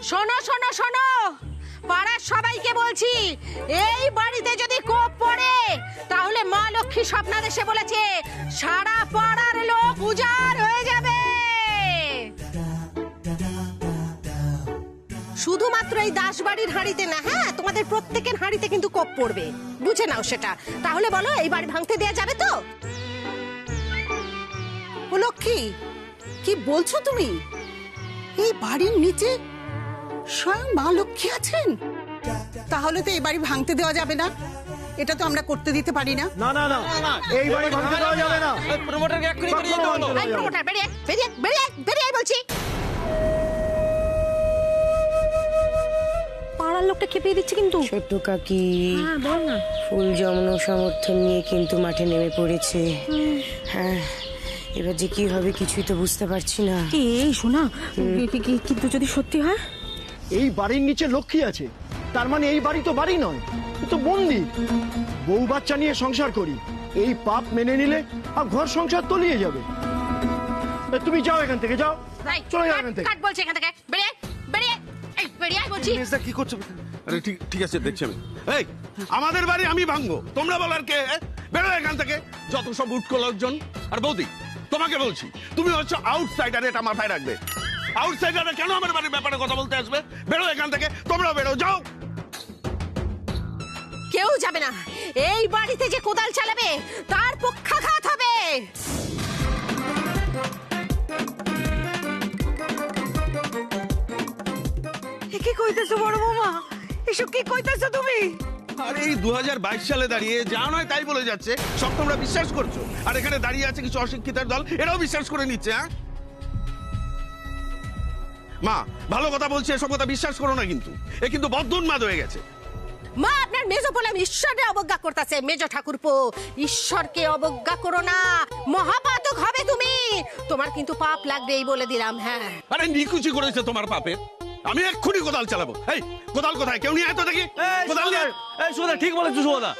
শোনো শোনো শোনো, পাড়ার সবাইকে বলছি, এই বাড়িতে যদি কোপ পড়ে তাহলে মা লক্ষ্মী স্বপ্নাদেশে বলেছে সারা পাড়ার লোক উজাড় হয়ে যাবে। শুধুমাত্র এই দাসবাড়ির হাঁড়িতে না, হ্যাঁ, তোমাদের প্রত্যেকের হাঁড়িতে কিন্তু কোপ পড়বে, বুঝে নাও সেটা। তাহলে বলো এই বাড়ি ভাঙতে দেয়া যাবে তো? ও লক্ষ্মী, কি বলছো তুমি? এই বাড়ির নিচে স্বয়ং মা লক্ষ্মী আছেন? তাহলে তো এই বাড়ি ভাঙতে দেওয়া যাবে না, এটা তো আমরা করতে দিতে পারি না। না না না, এই বাড়ি ভাঙতে দেওয়া যাবে না। প্রমোটারকে এক্ষুনি বেরিয়ে যেতে বলো। এই প্রমোটার বেরিয়ে বেরিয়ে বেরিয়ে বেরিয়ে বলছি। পাড়ার লোকটা খেপিয়ে দিচ্ছে কিন্তু। ছোট্ট কাকি বল না। ফুল জমানো সমর্থন নিয়ে কিন্তু মাঠে নেমে পড়েছে। হ্যাঁ, এবার যে কি হবে কিছুই তো বুঝতে পারছি না। এই শোনা, কিন্তু যদি সত্যি হয়? এই বাড়ির নিচে লক্ষ্মী আছে, তার মানে এই বাড়ি তো বাড়ি নয়, এ তো বন্দি। বউ বাচ্চা নিয়ে সংসার করি, এই পাপ মেনে নিলে আর ঘর সংসার তলিয়ে যাবে। তুমি যাও এখান থেকে, যাও, চলে যাও এখান থেকে। কাট বলছি এখান থেকে, বেরিয়ে বেরিয়ে এই বেরিয়ে বলছি। কি করছো? আরে ঠিক ঠিক আছে, দেখছি আমি। এই আমাদের বাড়ি আমি ভাঙবো, তোমরা বলার কে? বেরো এখান থেকে, যত সব উটকো লোকজন। আর বৌদি, তোমাকে বলছি, তুমি হচ্ছে আউটসাইডার, এটা মাথায় রাখবে। আউটসাইডাররা কেন আমার বাড়ির ব্যাপারে কথা বলতে আসবে? বেরো এখান থেকে, তোমরা বেরো, যাও। কেউ যাবে না, এই বাড়িতে যে কোদাল চালাবে তার পক্ষাঘাত হবে। কি কইতেছো বড় বৌমা? এসব কি কইতেছো তুমি? আর এই 2022 সালে দাঁড়িয়ে যা নয় তাই বলে যাচ্ছে, সব তোমরা বিশ্বাস করছো। আর এখানে দাঁড়িয়ে আছে কিছু অশিক্ষিতের দল, এরাও বিশ্বাস করে নিচ্ছে। হ্যাঁ মা, ভালো কথা বলছে, এসব কথা বিশ্বাস করো না কিন্তু। এ কিন্তু বদ্ধোন্মাদ হয়ে গেছে। মা, আপনার মেজো বলে ঈশ্বরকে অবজ্ঞা করতেছে। মেজো ঠাকুরপো, ঈশ্বরকে অবজ্ঞা করো না, মহাপাতক হবে তুমি। তোমার কিন্তু পাপ লাগবে, এই বলে দিলাম। হ্যাঁ, আরে নিকুচি করেছে তোমার পাপে। আমি এক্ষুনি কোদাল চালাবো। এই কোদাল কোথায়? কেউ নিয়ে আয় তো দেখি কোদাল নিয়ে। এই সুদা, ঠিক বলেছো সুদা।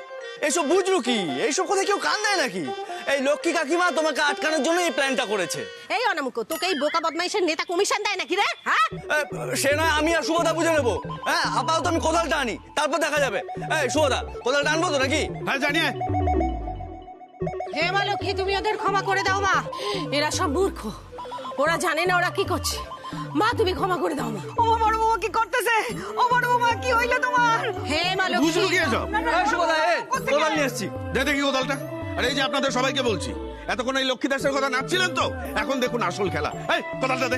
এইসব বুঝলো কি? এইসব কথা কেউ কান দেয় নাকি? এই লক্ষ্মী কাকিমা তোমাকে আটকানোর জন্য এই প্ল্যানটা করেছে। এই অনামুখ, তোকে এই বোকা বদমাইশের নেতা কমিশন দেয় নাকি রে? হ্যাঁ, সে নয় আমি আর সুভদা বুঝে নেবো। হ্যাঁ, আপাতত আমি কোদালটা আনি, তারপর দেখা যাবে। এই সুভদা, কোদালটা আনবো তো নাকি? হ্যাঁ জানিয়ে। হে মা লক্ষ্মী, তুমি ওদের ক্ষমা করে দাও মা। এরা সব মূর্খ, ওরা জানে না ওরা কি করছে। মা, তুমি ক্ষমা করে দাও মা। ও বড় বৌমা কি করতেছে? ও বড় বৌমা, কি হইলো তোমার? হে মা বুঝলো লক্ষ্মী, কি এসব? এই সুভদা, কোদাল নিয়ে এসছি। দেখি কোদালটা। আর এই যে আপনাদের সবাইকে বলছি, এতক্ষণ এই লক্ষ্মী দাসের কথা নাচছিলেন তো, এখন দেখুন আসল খেলা। এই কোদালটা দে।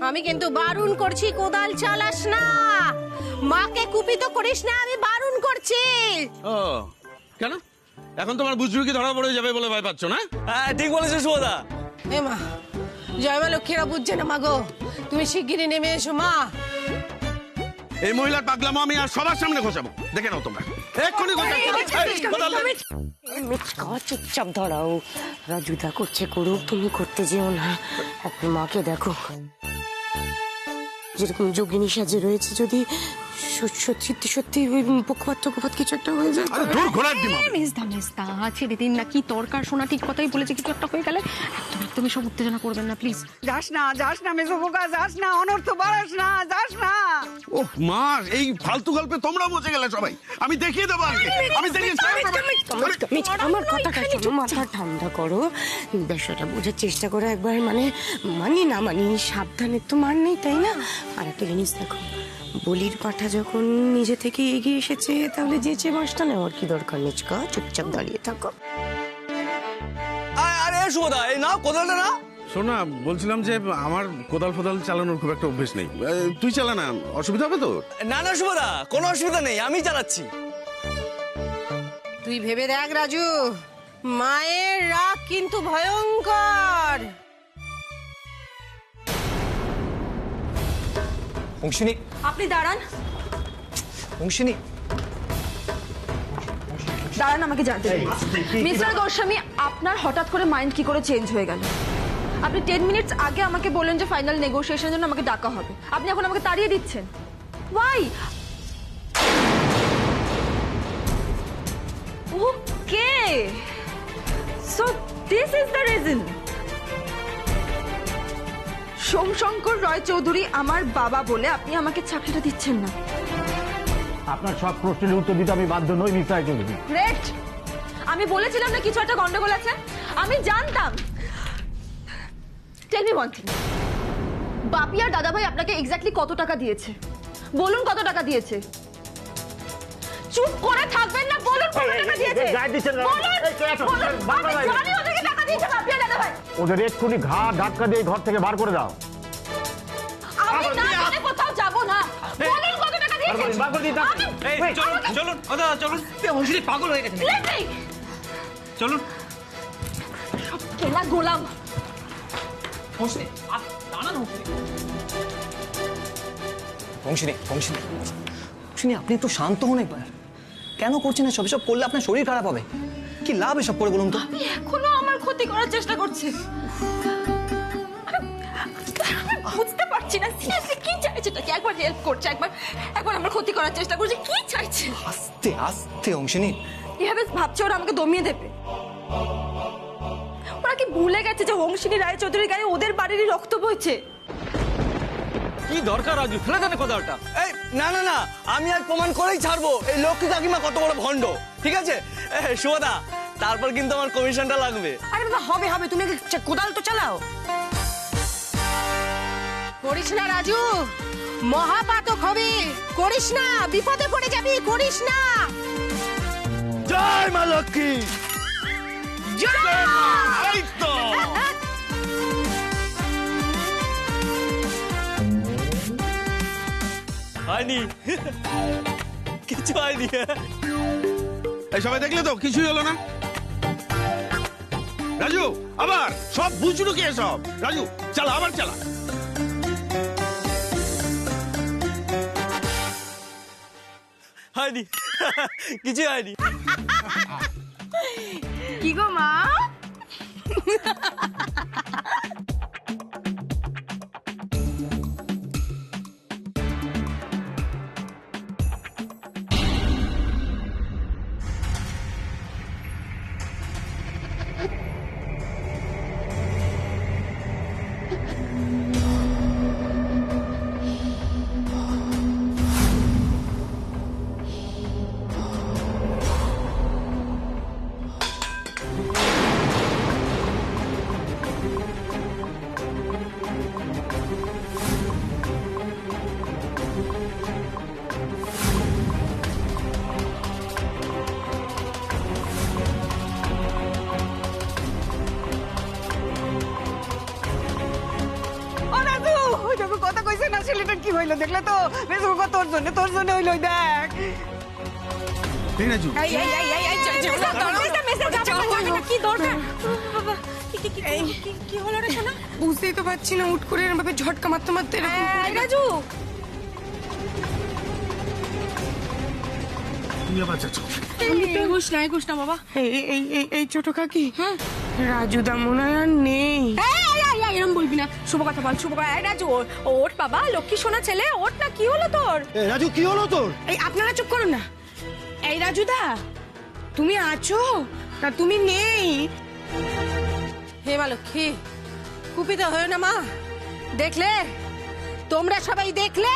আমি কিন্তু বারণ করছি, কোদাল চালাস না। মাকে কুপিত করিস না, আমি বারণ করছি। ও কেন? এখন তোমার বুঝলো কি ধরা পড়ে যাবে বলে ভয় পাচ্ছ না? হ্যাঁ, ঠিক বলেছো সুভদা। হে মা, জয় মা লক্ষ্মীরা বুঝছে না মা গো, তুমি শিগগিরই নেমে এসো মা। এই মহিলার পাগলামো আমি আর সবার সামনে ঘোষাবো, দেখে নাও তোমরা। এক্ষুনি কোদাল দে। মিচকা, চুপচাপ ধরাও। রাজুদা করছে করুক, তুমি করতে যেও না। এখন মাকে দেখো যেরকম যোগিনী সাজে রয়েছে, যদি সত্যি সত্যি ওই পক্ষপাত কিছু একটা হয়ে যায়। আরে দূর ঘোড়ার ডিম হবে। মেজদা ছেড়ে দিন না, কি দরকার? শোনা ঠিক কথাই বলেছে, কিছু একটা হয়ে গেলে একদম সব উত্তেজনা করবেন না প্লিজ। যাস না মেজো বোকা, যাস না, অনর্থ বাড়াস না, যাস না। ওহ মা, এই ফালতু গল্পে তোমরা বসে গেলে সবাই। আমি দেখিয়ে দেবো আজকে, আমি দেখিয়ে আমার কথাটা শোনো, মাথা ঠান্ডা করো, বিষয়টা বোঝার চেষ্টা করো একবার। মানে মানি না মানি, সাবধানের তো মান নেই, তাই না? আর একটা জিনিস দেখো, বলির পাঠা যখন নিজে থেকে এগিয়ে এসেছে, তাহলে যেচে বাসটা নেওয়ার কি দরকার? নিচকা, চুপচাপ দাঁড়িয়ে থাকো। আরে সুভদা, এই নাও কোদালটা নাও। শোনা, বলছিলাম যে আমার কোদাল ফোদাল চালানোর খুব একটা অভ্যেস নেই। তুই চালা না, অসুবিধা হবে তো? না না সুভদা, কোনো অসুবিধা নেই, আমি চালাচ্ছি। তুই ভেবে দেখ রাজু, মায়ের রাগ কিন্তু ভয়ঙ্কর। অংশিনী, আপনি দাঁড়ান, অংশিনী দাঁড়ান, আমাকে জানতে দিন। মিস্টার গোস্বামী, আপনার হঠাৎ করে মাইন্ড কি করে চেঞ্জ হয়ে গেল? আপনি 10 মিনিটস আগে আমাকে বললেন যে ফাইনাল নেগোসিয়েশনের জন্য আমাকে ডাকা হবে, আপনি এখন আমাকে তাড়িয়ে দিচ্ছেন। Why? Okay, so this is the reason. Somshankar Roy Chowdhury আমার বাবা বলে আপনি আমাকে চাকরিটা দিচ্ছেন না। আপনার সব প্রশ্নের উত্তর দিতে আমি বাধ্য নই মিস রায়চৌধুরী। গ্রেট, আমি বলেছিলাম না কিছু একটা গন্ডগোল আছে, আমি জানতাম। টেল মি ওয়ান থিং, বাপি আর দাদাভাই আপনাকে এক্স্যাক্টলি কত টাকা দিয়েছে? বলুন কত টাকা দিয়েছে? চুপ করে থাকবেন না, বলুন কত টাকা দিয়েছে? বলুন, আমি জানি ওদেরকে টাকা দিয়েছে বাপি আর দাদাভাই। ওদের এক্ষুনি ঘাট ধাক্কা দিয়ে ঘর থেকে বার করে দাও। আমি না জানে কোথাও যাব না। বলুন কত টাকা দিয়েছে? বার করে দিই টাকা। এই চলুন চলুন দাদা চলুন, অংশিনী পাগল হয়ে গেছে। চলুন সব কেনা গোলাম। অংশিনী অংশিনী অংশিনী অংশিনী, আপনি একটু শান্ত হন একবার। কেন করছেন এসব? এসব করলে আপনার শরীর খারাপ হবে। কি লাভ এসব করে বলুন তো? আমি এখনো আমার ক্ষতি করার চেষ্টা করছে। আমি বুঝতে পারছি না সিরিয়াসলি কি চাইছে। কি একবার হেল্প করছে, একবার আমার ক্ষতি করার চেষ্টা করছে। কি চাইছে? আস্তে আস্তে অংশিনী। এভাবে ভাবছে ওরা আমাকে দমিয়ে দেবে। ওরা কি ভুলে গেছে যে অংশিনী রায়চৌধুরীর গায়ে ওদের বাড়িরই রক্ত বইছে? কি দরকার রাজু, ফেলে দেন কথাটা। এই না না না, আমি আর প্রমাণ করেই ছাড়বো এই লক্ষ্মী কাকিমা কত বড় ভণ্ড। ঠিক আছে সুভদা, তারপর কিন্তু আমার কমিশনটা লাগবে। আরে বাবা, হবে হবে, তুমি আগে কোদাল তো চালাও। করিস না রাজু, মহাপাতক হবে। করিস না, বিপদে পড়ে যাবি। করিস না। জয় মা লক্ষ্মী। এই তো হয়নি, কিছু হয়নি। এই সবাই দেখলে তো কিছুই হলো না। রাজু আবার সব বুঝলো কি এসব? রাজু চালা, আবার চালা। হয়নি, কিছু হয়নি। কি গো মা? কথা কইছে না, ছেলেটার কি হইলো দেখলে তো? বেশ তোর জন্য হইলো। দেখ এই রাজু, কি দরকার? কি হলো রে সোনা? বুঝতেই তো পারছি না, উঠ করে এরকম ভাবে ঝটকা মারতে মারতে এরকম করে রাজু, তুমি আবার যাচ্ছ। ঘুষ না বাবা। এই ছোট কাকি, হ্যাঁ রাজুদা মনে হয় আর নেই। এরম বলবি না, শুভ কথা বল। শুভ কথা। রাজু ওঠ বাবা, লক্ষ্মী সোনা ছেলে, ওঠ না। কি হলো তোর? এ, রাজু কি হলো তোর? এই আপনারা চুপ করুন না। এই রাজুদা, তুমি আছো না তুমি নেই? হে মা লক্ষ্মী, কুপিত হয়ে না মা। দেখলে, তোমরা সবাই দেখলে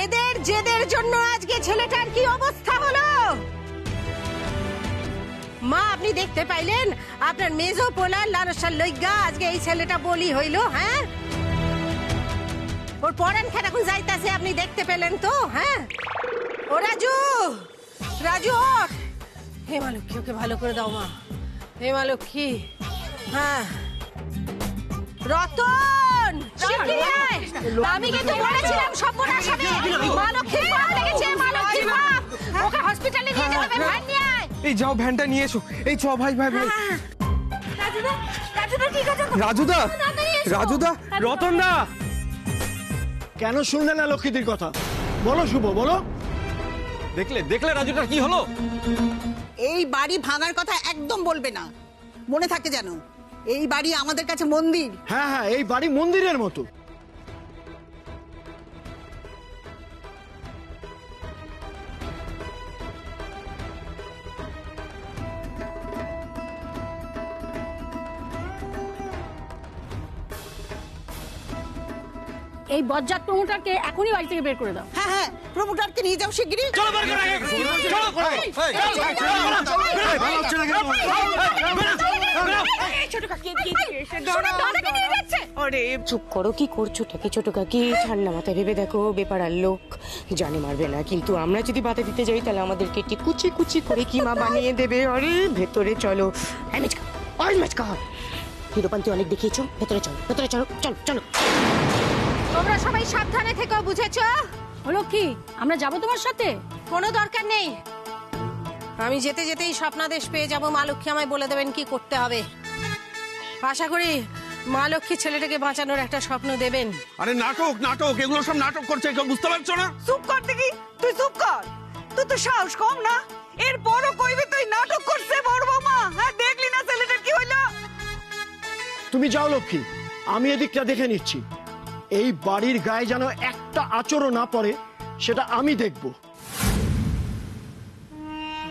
এদের জেদের জন্য আজকে ছেলেটার কি অবস্থা হলো। মা আপনি দেখতে পাইলেন আপনার মেজো পোলার লালসার লইগা আজকে এই ছেলেটা বলি হইল। হ্যাঁ, ওর পরান খেট এখন যাইতাছে, আপনি দেখতে পেলেন তো? হ্যাঁ, ও রাজু, রাজু ওঠ। হে মা লক্ষ্মী, ওকে ভালো করে দাও মা। হে মা লক্ষ্মী। হ্যাঁ, রতন, শিগগিরই আয়। আমি কিন্তু বলেছিলাম সর্বনাশ হবে। মা লক্ষ্মীর পাপ লেগেছে, মা লক্ষ্মীর পাপ। ওকে হসপিটালে নিয়ে যেতে হবে, ভ্যান নিয়ে আয়। এই যাও, ভ্যানটা নিয়ে এসো। এই চ ভাই ভাই ভাই। রাজুদা ঠিক আছে? রাজুদা, রাজুদা, রতন দা। কেন শুনলে না লক্ষ্মীদের কথা? বলো শুভ, বলো। দেখলে রাজুটার কি হলো? এই বাড়ি ভাঙার কথা একদম বলবে না, মনে থাকে যেন। এই বাড়ি আমাদের কাছে মন্দির। হ্যাঁ হ্যাঁ, এই বাড়ি মন্দিরের মতো। এই বজ্জাত প্রমোটারকে এখনই বাড়ি থেকে বের করে দাও। হ্যাঁ হ্যাঁ, প্রমোটারকে নিয়ে যাও শিগগিরই। আরে চুপ করো, কি করছো টাকে ছোট কাকি? ঠান্ডা মাথায় ভেবে দেখো, বেপারার লোক জানে মারবে না, কিন্তু আমরা যদি বাধা দিতে যাই তাহলে আমাদেরকে একটি কুচি কুচি করে কিমা বানিয়ে দেবে। আরে ভেতরে চলো, হিরোপান্তি অনেক দেখিয়েছো, ভেতরে চলো, ভেতরে চলো, চলো চলো। তোমরা সবাই সাবধানে থেকো, বুঝেছো? হলো কি, আমরা যাব তোমার সাথে? কোনো দরকার নেই, আমি যেতে যেতেই স্বপ্নাদেশ পেয়ে যাব। মা লক্ষ্মী আমায় বলে দেবেন কি করতে হবে। আশা করি মা লক্ষ্মী ছেলেটাকে বাঁচানোর একটা স্বপ্ন দেবেন। আরে নাটক নাটক, এগুলো সব নাটক করছে, কেউ বুঝতে পারছো না? চুপ কর দেখি, তুই চুপ কর। তুই তো সাহস কম না, এর বড় কইবি তুই নাটক করছে বড় বৌমা। হ্যাঁ, দেখলি না ছেলেটার কি হইলো? তুমি যাও লক্ষ্মী, আমি এদিকটা দেখে নিচ্ছি। এই বাড়ির গায়ে যেন একটা আচরও না পড়ে, সেটা আমি দেখব।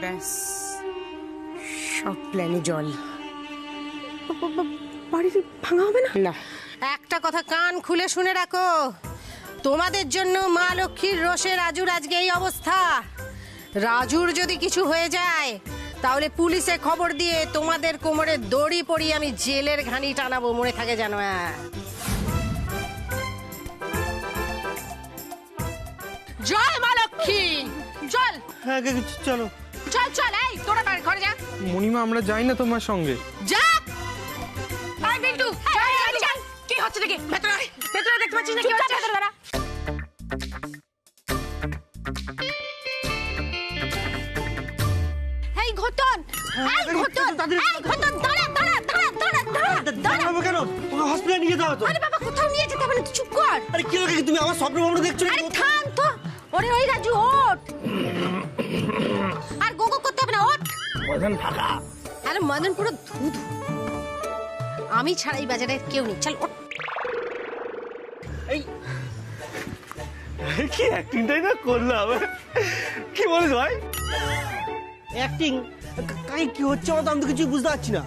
ব্যাস, সব প্ল্যানে জল। বাড়ি ভাঙা হবে না? না, একটা কথা কান খুলে শুনে রাখো, তোমাদের জন্য মা লক্ষ্মীর রোষে রাজুর আজকে এই অবস্থা। রাজুর যদি কিছু হয়ে যায় তাহলে পুলিশে খবর দিয়ে তোমাদের কোমরে দড়ি পরিয়ে আমি জেলের ঘানি টানাবো, মনে থাকে জানো? জয় মা লক্ষ্মী, চল। হ্যাঁ চলো। চল চল, এই তোরা বাড়ি ঘরে যা। মণিমা, আমরা যাই না তোমার সঙ্গে। যা। আয় বিল্টু, চল চল। কি হচ্ছে দেখি? ভেতরে আয়, ভেতরে দেখতে পাচ্ছিস না কি হচ্ছে? ভেতরে দাঁড়া। এই ঘটন, এই ঘটন, এই ঘটন, দাঁড়া দাঁড়া দাঁড়া দাঁড়া দাঁড়া দাঁড়া। কেন? ওকে হসপিটালে নিয়ে যাও তো। আরে বাবা, কোথাও নিয়ে যেতে হবে না, তুই চুপ কর। আরে কি হলো, তুমি আমার স্বপ্ন ভ্রমণ দেখছো? আরে থাম তো। ওরে ওই রাজু, ওঠ। আর গোগো করতে হবে না, ওঠ। মদন ফাঁকা। আরে মদন পুরো ধুধু, আমি ছাড়া এই বাজারে কেউ নেই। চল ওঠ। কি অ্যাক্টিংটাই না করলাম, কি বলিস ভাই? অ্যাক্টিং কাই কি হচ্ছে আমার তো আমি তো কিছু বুঝতে পারছি না।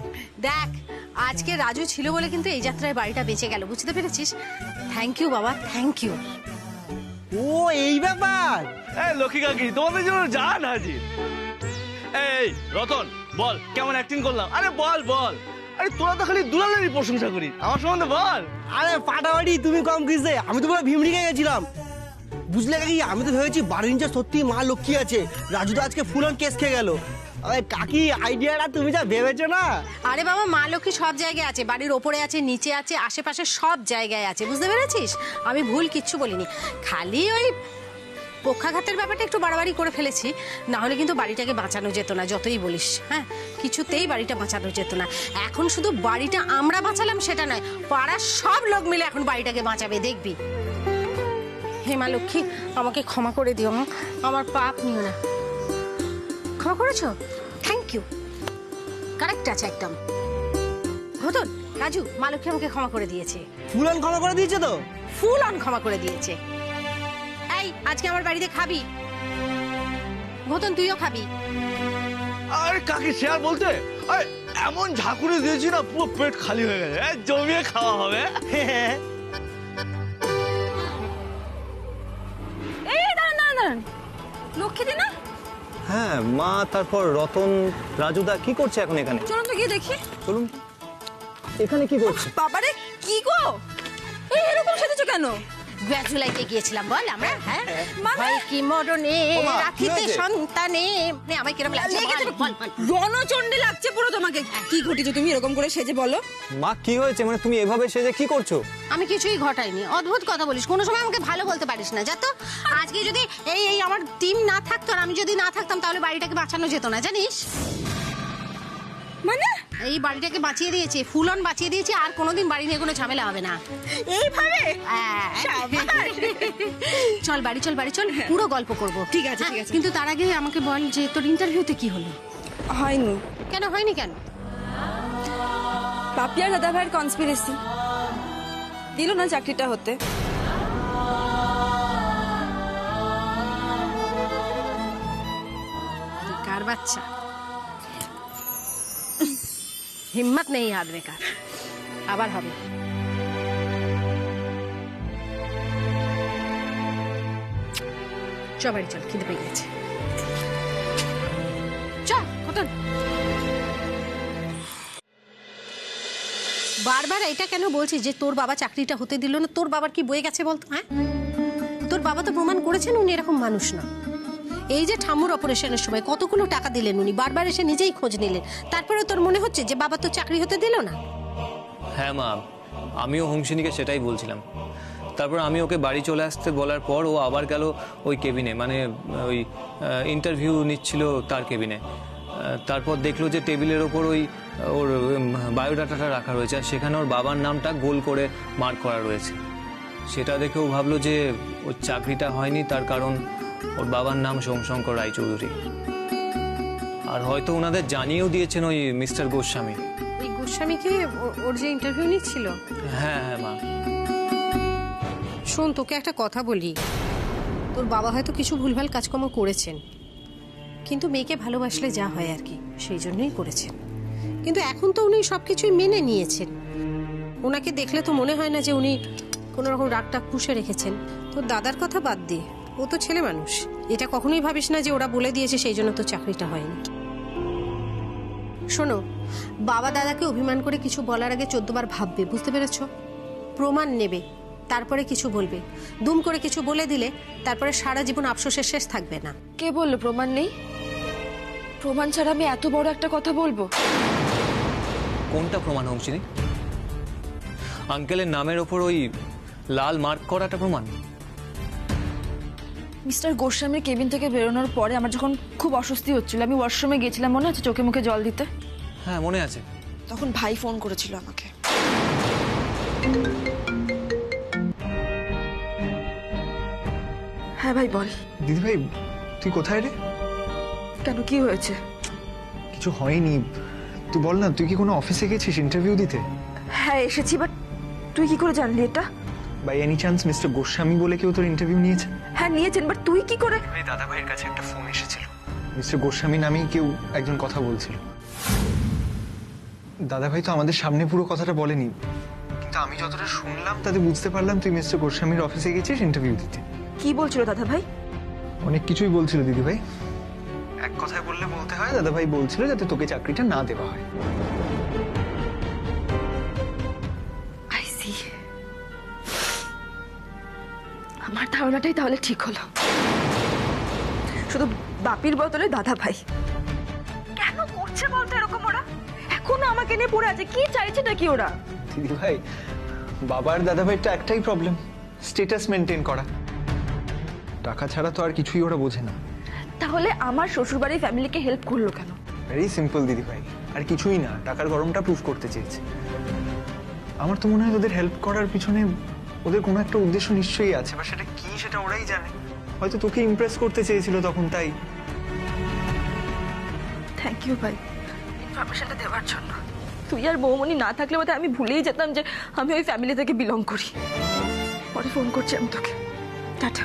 দেখ, আজকে রাজু ছিল বলে কিন্তু এই যাত্রায় বাড়িটা বেঁচে গেল, বুঝতে পেরেছিস? থ্যাংক ইউ বাবা, থ্যাংক ইউ। ও এই ব্যাপার। এই লক্ষ্মী কাকি, তোমাদের জন্য জান হাজির। এই রতন, বল কেমন অ্যাক্টিং করলাম? আরে বল বল। আরে তোরা তো খালি দুলালেরই প্রশংসা করি, আমার সম্বন্ধে বল। আরে ফাটাফাটি, তুমি কম কিসে, আমি তো পুরো ভিমড়িকে গেছিলাম। বুঝলে কাকি, আমি তো ভেবেছি বাড়ির নিচে সত্যি মা লক্ষ্মী আছে। রাজু তো আজকে ফুল অন কেস খেয়ে গেল। আরে কাকি, আইডিয়াটা তুমি যা ভেবেছো না। আরে বাবা, মা লক্ষ্মী সব জায়গায় আছে, বাড়ির ওপরে আছে, নিচে আছে, আশেপাশে সব জায়গায় আছে, বুঝতে পেরেছিস? আমি ভুল কিচ্ছু বলিনি, খালি ওই পক্ষাঘাতের ব্যাপারটা একটু বাড়াবাড়ি করে ফেলেছি, না হলে কিন্তু বাড়িটাকে বাঁচানো যেত না, যতই বলিস। হ্যাঁ, কিছুতেই বাড়িটা বাঁচানো যেত না। এখন শুধু বাড়িটা আমরা বাঁচালাম সেটা নয়, পাড়ার সব লোক মিলে এখন বাড়িটাকে বাঁচাবে, দেখবি। হে মা লক্ষ্মী, আমাকে ক্ষমা করে দিও মা, আমার পাপ নিও না। ক্ষমা করেছো? থ্যাংক ইউ, কারেক্ট আছে একদম। ঘটন, রাজু, মা লক্ষ্মী আমাকে ক্ষমা করে দিয়েছে। ফুল অন ক্ষমা করে দিয়েছে তো? ফুল অন ক্ষমা করে দিয়েছে। এই, আজকে আমার বাড়িতে খাবি? ঘটন, তুইও খাবি? আরে কাকি, সে আর বলতে, আরে এমন ঝাঁকুড়ে দিয়েছি না, পুরো পেট খালি হয়ে গেছে। জমিয়ে খাওয়া হবে। এই দাঁড়ান দাঁড়ান দাঁড়ান, লক্ষ্মী দি না? হ্যাঁ মা, তারপর রতন, রাজুদা কি করছে এখন এখানে? চলুন তো গিয়ে দেখি। চলুন। এখানে কি করছে? বাবারে, কি গো, এই এরকম সেজেছো কেন? গ্র্যাজুলাইতে গিয়েছিলাম বল আমরা। হ্যাঁ, মানে? ভাই কি মরণে ওমা, কি রাখিতে হয়েছে? সন্তানে। নে, আমায় কিরম লাগছে বল, বল। রণচণ্ডী লাগছে পুরো তোমাকে। কি ঘটেছে তুমি এরকম করে সেজে, বলো? মা কি হয়েছে, মানে তুমি এভাবে সেজে কি করছো? আমি কিছুই ঘটাইনি, অদ্ভুত কথা বলিস, কোনো সময় আমাকে ভালো বলতে পারিস না, যা তো। আজকে যদি এই আমার টিম না থাকতো আর আমি যদি না থাকতাম তাহলে বাড়িটাকে বাঁচানো যেত না, জানিস? মানে এই বাড়িটাকে বাঁচিয়ে দিয়েছে, ফুল অন বাঁচিয়ে দিয়েছে, আর কোনোদিন বাড়ি নিয়ে কোনো ঝামেলা হবে না। এইভাবে? চল বাড়ি, চল বাড়ি, চল, পুরো গল্প করবো। ঠিক আছে, ঠিক আছে। কিন্তু তার আগে আমাকে বল যে তোর ইন্টারভিউতে কি হলো? হয়নি। কেন হয়নি? কেন? পাপিয়ার দাদা ভাইয়ের কনস্পিরেসি দিল না চাকরিটা হতে। কার বাচ্চা? हिम्मत नहीं आदमी का, আবার হবে। চ বাড়ি চল, খিদে পেয়ে গেছে। চ খতন। বারবার এটা কেন বলছিস যে তোর বাবা চাকরিটা হতে দিল না? তোর বাবার কি বয়ে গেছে বলতো? হ্যাঁ, তোর বাবা তো প্রমাণ করেছেন উনি এরকম মানুষ না। এই যে ঠাম্মুর অপারেশনের সময় কতগুলো টাকা দিলেন উনি, বারবার এসে নিজেই খোঁজ নিলেন, তারপরে তোর মনে হচ্ছে যে বাবা তো চাকরি হতে দিল না? হ্যাঁ মা, আমিও হোমসিনিকে সেটাই বলছিলাম। তারপর আমি ওকে বাড়ি চলে আসতে বলার পর ও আবার গেল ওই কেবিনে, মানে ওই ইন্টারভিউ নিচ্ছিল তার কেবিনে। তারপর দেখলো যে টেবিলের ওপর ওই ওর বায়োডাটাটা রাখা রয়েছে, আর সেখানে ওর বাবার নামটা গোল করে মার্ক করা রয়েছে। সেটা দেখে ও ভাবলো যে ওর চাকরিটা হয়নি, তার কারণ ওর বাবার নাম সোমশঙ্কর রায়চৌধুরী। আর হয়তো ওনাদের জানিয়েও দিয়েছেন ওই মিস্টার গোস্বামী। এই গোস্বামীকে ওর যে ইন্টারভিউ নিচ্ছিল? হ্যাঁ হ্যাঁ মা। শোন, তোকে একটা কথা বলি, তোর বাবা হয়তো কিছু ভুলভাল কাজকর্ম করেছেন, কিন্তু মেয়েকে ভালোবাসলে যা হয় আর কি, সেই জন্যই করেছেন। কিন্তু এখন তো উনি সবকিছুই মেনে নিয়েছেন। ওনাকে দেখলে তো মনে হয় না যে উনি কোনো রকম রাগটাগ পুষে রেখেছেন। তোর দাদার কথা বাদ দিয়ে, ও তো ছেলে মানুষ। এটা কখনোই ভাবিস না যে ওরা বলে দিয়েছে সেই জন্য তো চাকরিটা হয়নি। শোনো, বাবা দাদাকে অভিমান করে কিছু বলার আগে 14 বার ভাববে, বুঝতে পেরেছ? প্রমাণ নেবে, তারপরে কিছু বলবে। দুম করে কিছু বলে দিলে তারপরে সারা জীবন আফসোসের শেষ থাকবে না। কে বললো প্রমাণ নেই? প্রমাণ ছাড়া আমি এত বড় একটা কথা বলবো? কোনটা প্রমাণ হোমসিনি? আঙ্কেলের নামের ওপর ওই লাল মার্ক করাটা প্রমাণ? মিস্টার গোস্বামীর কেবিন থেকে বেরোনোর পরে আমার যখন খুব অস্বস্তি হচ্ছিল, আমি ওয়াশরুমে গেছিলাম, মনে আছে? চোখে মুখে জল দিতে। হ্যাঁ মনে আছে। তখন ভাই ফোন করেছিল আমাকে। হ্যাঁ ভাই বল। দিদি ভাই, তুই কোথায় রে? কেন, কি হয়েছে? কিছু হয়নি, তুই বল না, তুই কি কোনো অফিসে গেছিস ইন্টারভিউ দিতে? হ্যাঁ এসেছি, বাট তুই কি করে জানলি এটা? By any chance mister Goswami বলে কেউ তোর ইন্টারভিউ নিয়েছে? হ্যাঁ নিয়েছেন, বাট তুই কি করে? এই দাদা ভাইয়ের কাছে একটা ফোন এসেছিল, মিস্টার গোস্বামী নামেই কেউ একজন কথা বলছিল। দাদা ভাই তো আমাদের সামনে পুরো কথাটা বলেনি, কিন্তু আমি যতটা শুনলাম তাতে বুঝতে পারলাম তুই মিস্টার গোস্বামীর অফিসে গেছিস ইন্টারভিউ দিতে। কি বলছিল দাদা ভাই? অনেক কিছুই বলছিল দিদি ভাই। এক কথায় বললে বলতে হয়, দাদা ভাই বলছিল যাতে তোকে চাকরিটা না দেওয়া হয়। I see. আমার ধারণাটাই তাহলে ঠিক হলো। শুধু বাপির বদলে দাদা ভাই। কেন করছে বলতো এরকম ওরা? এখনো আমাকে নিয়ে পড়ে আছে, কি চাইছে নাকি ওরা? দিদি ভাই, বাবার দাদা ভাইটা একটাই প্রবলেম, স্ট্যাটাস মেনটেন করা। টাকা ছাড়া তো আর কিছুই ওরা বোঝে না। তাহলে আমার শ্বশুরবাড়ির ফ্যামিলিকে হেল্প করলো কেন? ভেরি সিম্পল দিদি ভাই, আর কিছুই না, টাকার গরমটা প্রুফ করতে চেয়েছে। আমার তো মনে হয় ওদের হেল্প করার পিছনে ওদের কোনো একটা উদ্দেশ্য নিশ্চয়ই আছে, বা সেটা কি সেটা ওরাই জানে। হয়তো তোকে ইমপ্রেস করতে চেয়েছিল তখন, তাই। থ্যাংক ইউ ভাই ইনফরমেশনটা দেওয়ার জন্য। তুই আর বৌমনি না থাকলে বোধ আমি ভুলেই যেতাম যে আমি ওই ফ্যামিলি থেকে বিলং করি। পরে ফোন করছি আমি তোকে। টাটা।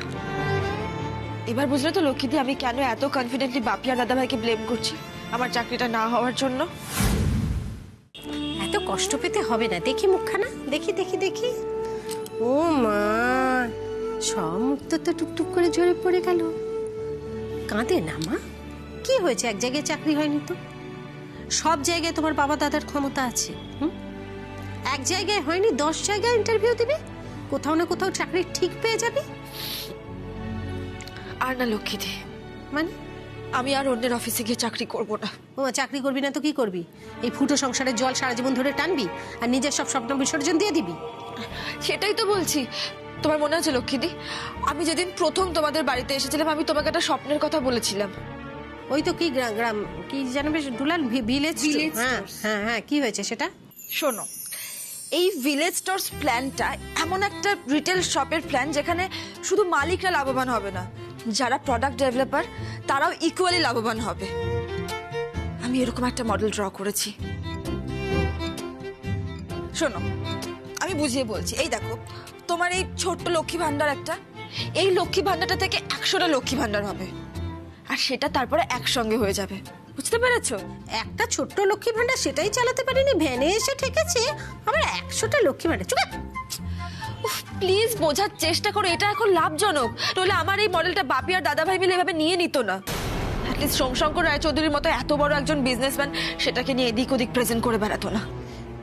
এবার বুঝলে তো লক্ষ্মীদি, আমি কেন এত কনফিডেন্টলি বাপি আর দাদা ভাইকে ব্লেম করছি আমার চাকরিটা না হওয়ার জন্য। এত কষ্ট পেতে হবে না। দেখি মুখখানা, দেখি দেখি দেখি। ও মা, সব মুখ তো টুকটুক করে ঝরে পড়ে গেল। কাঁদে না মা, কি হয়েছে? এক জায়গায় চাকরি হয়নি তো? সব জায়গায় তোমার বাবা দাদার ক্ষমতা আছে। এক জায়গায় হয়নি, 10 জায়গায় ইন্টারভিউ দিবে, কোথাও না কোথাও চাকরি ঠিক পেয়ে যাবে। আর না লক্ষ্মীদি, মানে আমি আর অন্যের অফিসে গিয়ে চাকরি করব না। ও চাকরি করবি না তো কি করবি? এই ফুটো সংসারের জল সারা জীবন ধরে টানবি আর নিজের সব স্বপ্ন বিসর্জন দিয়ে দিবি? সেটাই তো বলছি। তোমার মনে আছে লক্ষ্মীদি, আমি যেদিন প্রথম তোমাদের বাড়িতে এসেছিলাম আমি তোমাকে একটা স্বপ্নের কথা বলেছিলাম। ওই তো কি গ্রাম কি জানো বেশ, দুলাল ভিলেজ। হ্যাঁ হ্যাঁ হ্যাঁ, কি হয়েছে সেটা? শোনো, এই ভিলেজ স্টোরস প্ল্যানটা এমন একটা রিটেল শপের প্ল্যান যেখানে শুধু মালিকরা লাভবান হবে না, যারা প্রোডাক্ট ডেভেলপার তারাও ইকুয়ালি লাভবান হবে। আমি এরকম একটা মডেল ড্র করেছি। শোনো, আমি বুঝিয়ে বলছি। এই দেখো, তোমার এই ছোট্ট লক্ষ্মী ভান্ডার একটা, এই লক্ষ্মী ভান্ডারটা থেকে 100টা লক্ষ্মী ভান্ডার হবে, আর সেটা তারপরে একসঙ্গে হয়ে যাবে। বুঝতে পেরেছো? একটা ছোট্ট লক্ষ্মী ভান্ডার সেটাই চালাতে পারিনি, ভ্যানে এসে ঠেকেছে, আবার 100টা লক্ষ্মী ভান্ডার। চুপ। প্লিজ বোঝার চেষ্টা করো, এটা এখন লাভজনক। নইলে আমার এই মডেলটা বাপি আর দাদা ভাই মিলে এভাবে নিয়ে নিত না। অ্যাটলিস্ট সোমশঙ্কর রায়চৌধুরীর মতো এত বড় একজন বিজনেসম্যান সেটাকে নিয়ে এদিক ওদিক প্রেজেন্ট করে বেড়াতো না।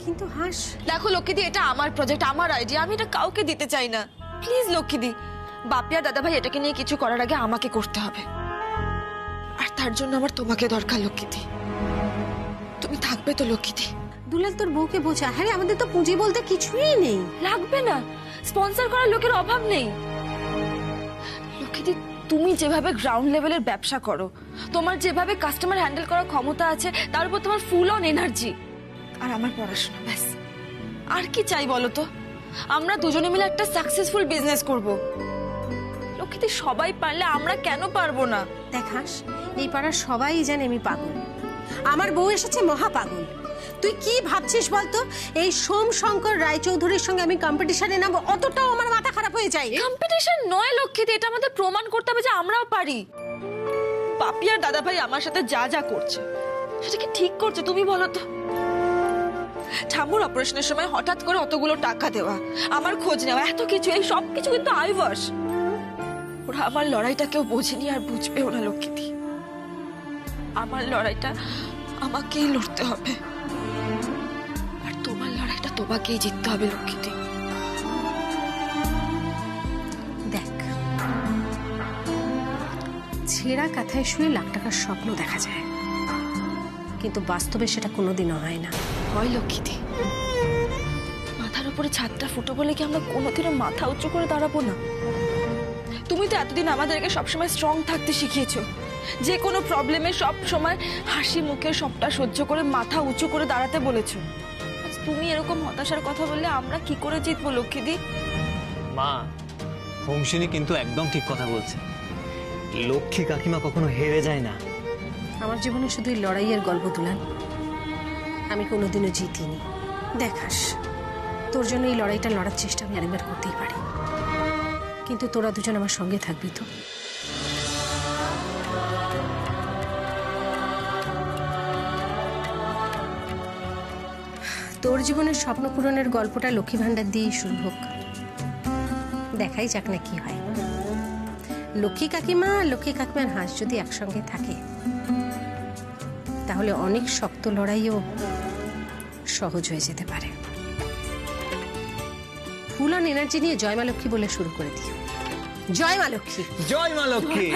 কিন্তু হাস, দেখো লক্ষ্মীদি, এটা আমার প্রজেক্ট, আমার আইডিয়া, আমি এটা কাউকে দিতে চাই না। প্লিজ লক্ষ্মীদি, বাপি আর দাদা ভাই এটাকে নিয়ে কিছু করার আগে আমাকে করতে হবে, আর তার জন্য আমার তোমাকে দরকার লক্ষ্মীদি। তুমি থাকবে তো লক্ষ্মীদি? দুলাল তোর বউকে বোঝা। হ্যাঁ রে, আমাদের তো পুঁজি বলতে কিছুই নেই। লাগবে না, স্পন্সর করার লোকের অভাব নেই। লক্ষ্মীদি, তুমি যেভাবে গ্রাউন্ড লেভেলের ব্যবসা করো, তোমার যেভাবে কাস্টমার হ্যান্ডেল করার ক্ষমতা আছে, তার উপর তোমার ফুল অন এনার্জি, আর আমার পড়াশোনা, ব্যাস আর কি চাই বলো তো? আমরা দুজনে মিলে একটা সাকসেসফুল বিজনেস করব। লক্ষ্মীদি, সবাই পারলে আমরা কেন পারবো না? দেখাস, এই পাড়ার সবাই জানে আমি পাগল। আমার বউ এসেছে মহা পাগল। তুই কি ভাবছিস বলতো? এই সোমশঙ্কর রায়চৌধুরীর সঙ্গে আমি কম্পিটিশনে নামবো, অতটাও আমার মাথা খারাপ হয়ে যায়? কম্পিটিশন নয় লক্ষ্মীদি, এটা আমাদের প্রমাণ করতে হবে যে আমরাও পারি। পাপি আর দাদা ভাই আমার সাথে যা যা করছে সেটা কি ঠিক করছে তুমি বলো তো? ঠাম্মুর অপারেশনের সময় হঠাৎ করে অতগুলো টাকা দেওয়া, আমার খোঁজ নেওয়া, এত কিছু, এই সব কিছু কিন্তু আইওয়াস। ওরা আমার লড়াইটা কেউ বোঝেনি আর বুঝবেও না লক্ষ্মীদি। আমার লড়াইটা আমাকেই লড়তে হবে, আর তোমার লড়াইটা তোমাকেই জিততে হবে লক্ষ্মীদি। দেখ, ছেঁড়া কাঁথায় শুয়ে লাখ টাকার স্বপ্ন দেখা যায়, কিন্তু বাস্তবে সেটা কোনোদিনও হয় না। হয় লক্ষ্মীদি, মাথার উপরে ছাদটা ফুটো বলে কি আমরা কোনোদিনও মাথা উঁচু করে দাঁড়াবো না? তুমি তো এতদিন আমাদেরকে সবসময় স্ট্রং থাকতে শিখিয়েছো, যে কোনো প্রবলেমে সব সময় হাসি মুখে সবটা সহ্য করে মাথা উঁচু করে দাঁড়াতে বলেছো। আজ তুমি এরকম হতাশার কথা বললে আমরা কি করে জিতবো লক্ষ্মীদি? মা, হোমসিনী কিন্তু একদম ঠিক কথা বলছে। লক্ষ্মী কাকিমা কখনো হেরে যায় না। আমার জীবনে শুধু এই লড়াইয়ের গল্প তুলান, আমি কোনোদিনও জিতিনি। দেখাস, তোর জন্য এই লড়াইটা লড়ার চেষ্টা আমি আরেকবার করতেই পারি, কিন্তু তোরা দুজন আমার সঙ্গে থাকবি তো? তোর জীবনের স্বপ্ন পূরণের গল্পটা লক্ষ্মী ভাণ্ডার দিয়েই শুরু হোক, দেখাই যাক না কি হয়। লক্ষ্মী কাকিমা আর লক্ষ্মী কাকিমার হাঁস যদি একসঙ্গে থাকে, তাহলে অনেক শক্ত লড়াইও সহজ হয়ে যেতে পারে। ফুল অন এনার্জি নিয়ে জয় মা লক্ষ্মী বলে শুরু করে দিও। জয় মা লক্ষ্মী, জয় মা লক্ষ্মী।